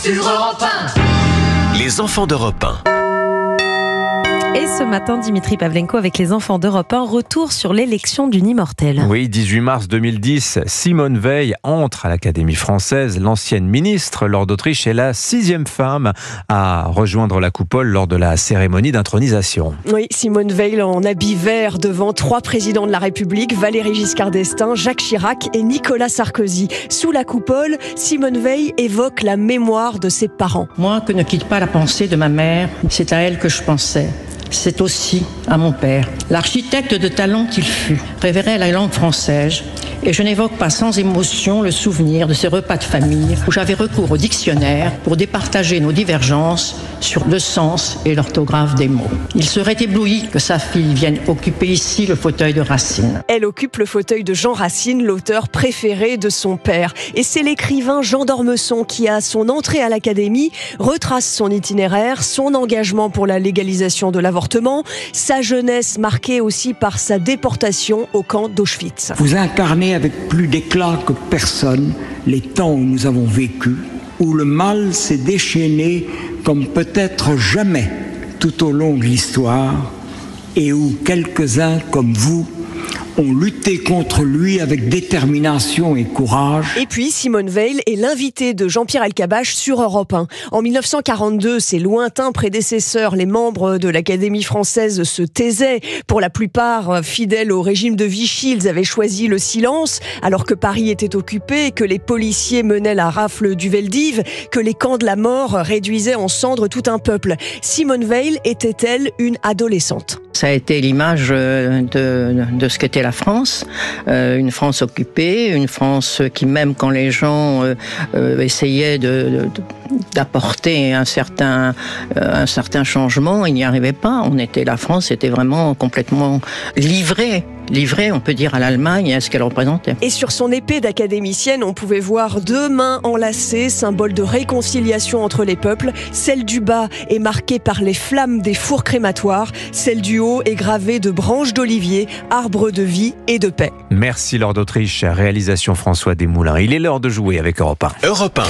sur Europe 1. Les enfants d'Europe 1. Et ce matin, Dimitri Pavlenko avec les enfants d'Europe 1, retour sur l'élection d'une immortelle. Oui, 18 mars 2010, Simone Veil entre à l'Académie française. L'ancienne ministre, Lord d'Autriche, est la 6e femme à rejoindre la coupole lors de la cérémonie d'intronisation. Oui, Simone Veil en habit vert devant 3 présidents de la République, Valéry Giscard d'Estaing, Jacques Chirac et Nicolas Sarkozy. Sous la coupole, Simone Veil évoque la mémoire de ses parents. Moi que ne quitte pas la pensée de ma mère, c'est à elle que je pensais. C'est aussi à mon père. L'architecte de talent qu'il fut révérait la langue française et je n'évoque pas sans émotion le souvenir de ces repas de famille où j'avais recours au dictionnaire pour départager nos divergences sur le sens et l'orthographe des mots. Il serait ébloui que sa fille vienne occuper ici le fauteuil de Racine. Elle occupe le fauteuil de Jean Racine, l'auteur préféré de son père. Et c'est l'écrivain Jean d'Ormesson qui, à son entrée à l'Académie, retrace son itinéraire, son engagement pour la légalisation de l'avortement, sa jeunesse marquée aussi par sa déportation au camp d'Auschwitz. Vous incarnez avec plus d'éclat que personne les temps où nous avons vécu, où le mal s'est déchaîné comme peut-être jamais tout au long de l'histoire et où quelques-uns comme vous ont lutté contre lui avec détermination et courage. Et puis Simone Veil est l'invitée de Jean-Pierre Elkabbach sur Europe 1. En 1942, ses lointains prédécesseurs, les membres de l'Académie française, se taisaient. Pour la plupart fidèles au régime de Vichy, ils avaient choisi le silence, alors que Paris était occupé, que les policiers menaient la rafle du Veldiv, que les camps de la mort réduisaient en cendres tout un peuple. Simone Veil était-elle une adolescente ? Ça a été l'image de ce qu'était la France, une France occupée, une France qui, même quand les gens essayaient d'apporter un certain changement, ils n'y arrivaient pas. La France était vraiment complètement livrée, on peut dire, à l'Allemagne et à ce qu'elle représentait. Et sur son épée d'académicienne, on pouvait voir 2 mains enlacées, symbole de réconciliation entre les peuples. Celle du bas est marquée par les flammes des fours crématoires, celle du haut est gravée de branches d'olivier, arbre de vie et de paix. Merci Lord d'Autriche, réalisation François Desmoulins. Il est l'heure de jouer avec Europe 1. Europe 1.